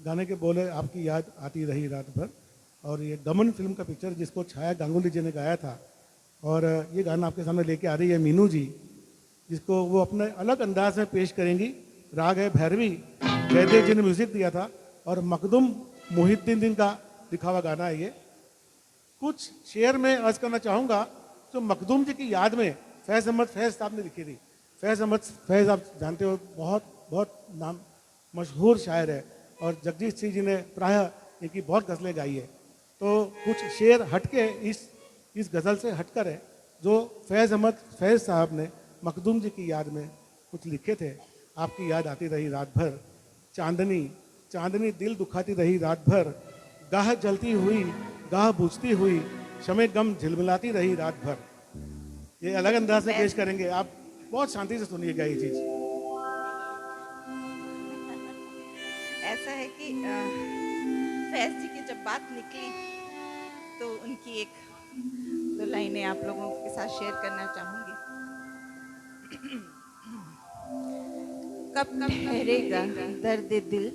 गाने के बोले आपकी याद आती रही रात भर। और ये दमन फिल्म का पिक्चर जिसको छाया गांगुली जी ने गाया था। और ये गाना आपके सामने लेके आ रही है मीनू जी, जिसको वो अपने अलग अंदाज में पेश करेंगी। राग है भैरवी, जयदेव जी ने म्यूजिक दिया था और मखदूम मोहिद्दीन का लिखा हुआ गाना है ये। कुछ शेर में अर्ज करना चाहूँगा जो मखदूम जी की याद में फैज़ अहमद फैज़ साहब ने लिखी थी। फैज़ अहमद फैज़ आप जानते हो, बहुत बहुत नाम मशहूर शायर है और जगजीत सिंह जी ने प्रायः इनकी बहुत गज़लें गाई है। तो कुछ शेर हटके इस गज़ल से हटकर है जो फैज़ अहमद फैज़ साहब ने मखदूम जी की याद में कुछ लिखे थे। आपकी याद आती रही रात भर, चांदनी चांदनी दिल दुखाती रही रात भर, गाह जलती हुई गाह बुझती हुई, शमे गम झिलमिलाती रही रात भर। ये अलग अंदाज में पेश करेंगे, आप बहुत शांति से सुनिएगा ये चीज़। ऐसा है कि फैज जी की जब बात निकली तो उनकी एक दो लाइनें आप लोगों के साथ शेयर करना चाहूंगी। कब ठहरेगा दर्द दिल,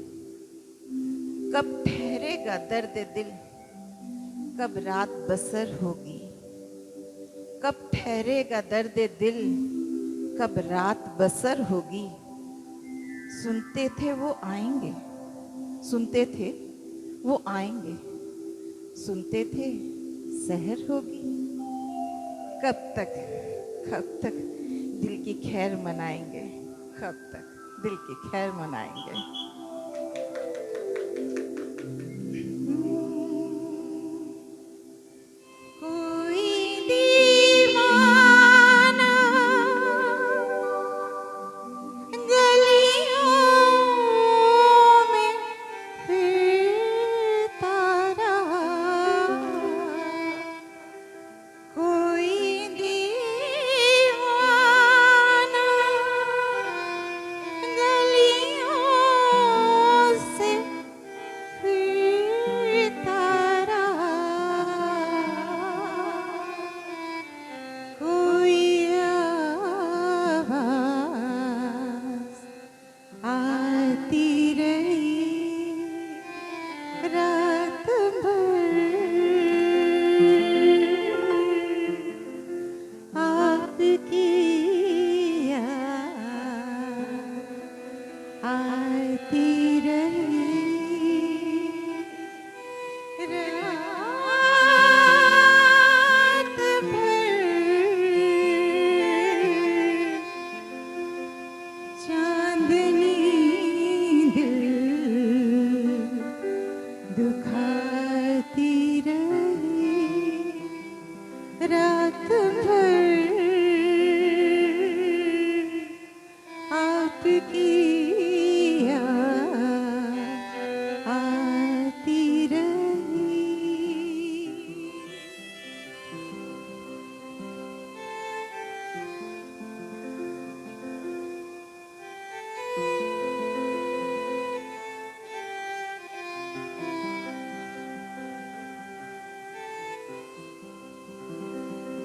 कब ठहरेगा दर्द दिल, कब रात बसर होगी। कब ठहरेगा दर्द दिल, कब रात बसर होगी। सुनते थे वो आएंगे, सुनते थे वो आएंगे, सुनते थे सहर होगी। कब तक दिल की खैर मनाएंगे, कब तक दिल की खैर मनाएंगे।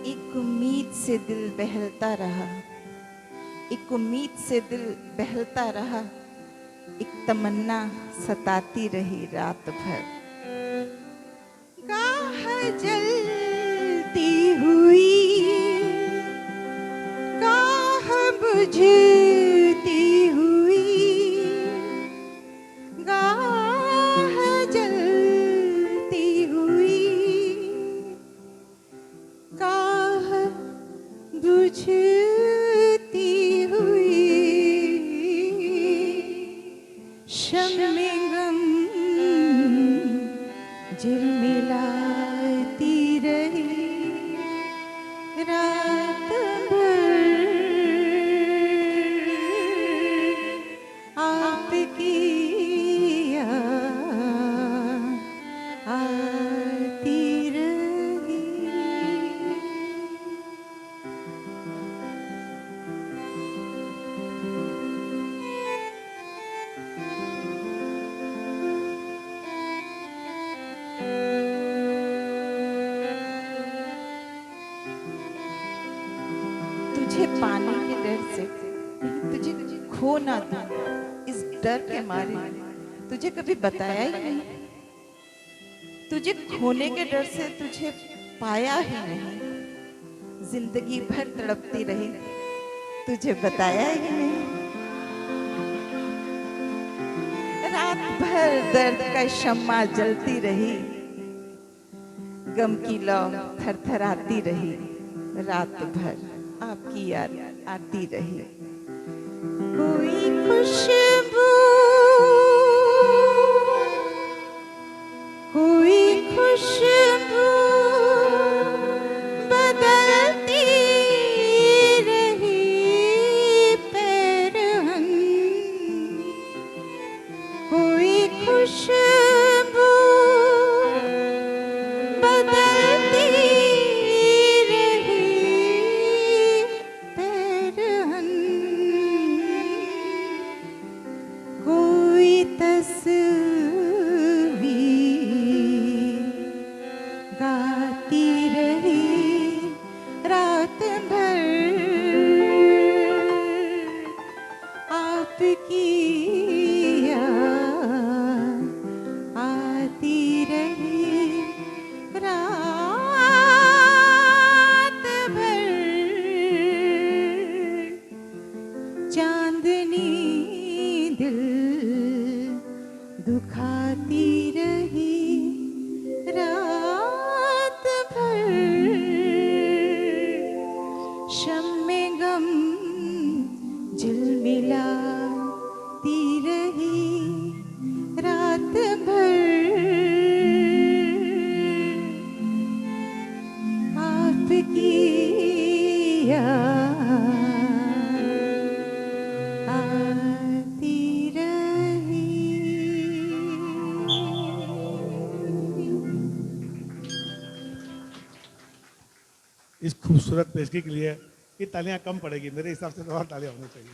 एक उम्मीद से दिल बहलता रहा, एक उम्मीद से दिल बहलता रहा, एक तमन्ना सताती रही रात भर। गाह जलती हुई, गाह बुझती हुई, गाह जलती हुई, गाह बुझती हुई, शम्मे गम झिलमिलाती रही रात भर। आपकी याद आती रही। तुझे पाने के डर से, तुझे खो ना दूं, इस डर के मारे तुझे कभी बताया ही नहीं, तुझे खोने के डर से तुझे पाया ही नहीं, जिंदगी भर तड़पती रही, तुझे बताया ही नहीं। रात भर दर्द का शम्मा जलती रही, गम की लौ थरथराती रही, रात भर आपकी याद आती रही। कोई खुशबू, कोई खुशबू बदलती रही पैरहन, कोई खुशबू बदलती रही पैरहन, कोई तस्वीर गाती रही रात भर आपकी याद आती रही रात भर। चांदनी दिल दुखाती रही रात भर, शम्मे गम झिलमिलाती रही रात भर, आपकी याद आती रही। इस खूबसूरत पेशगी के लिए ये तालियां कम पड़ेगी, मेरे हिसाब से तो और तालियां होनी चाहिए।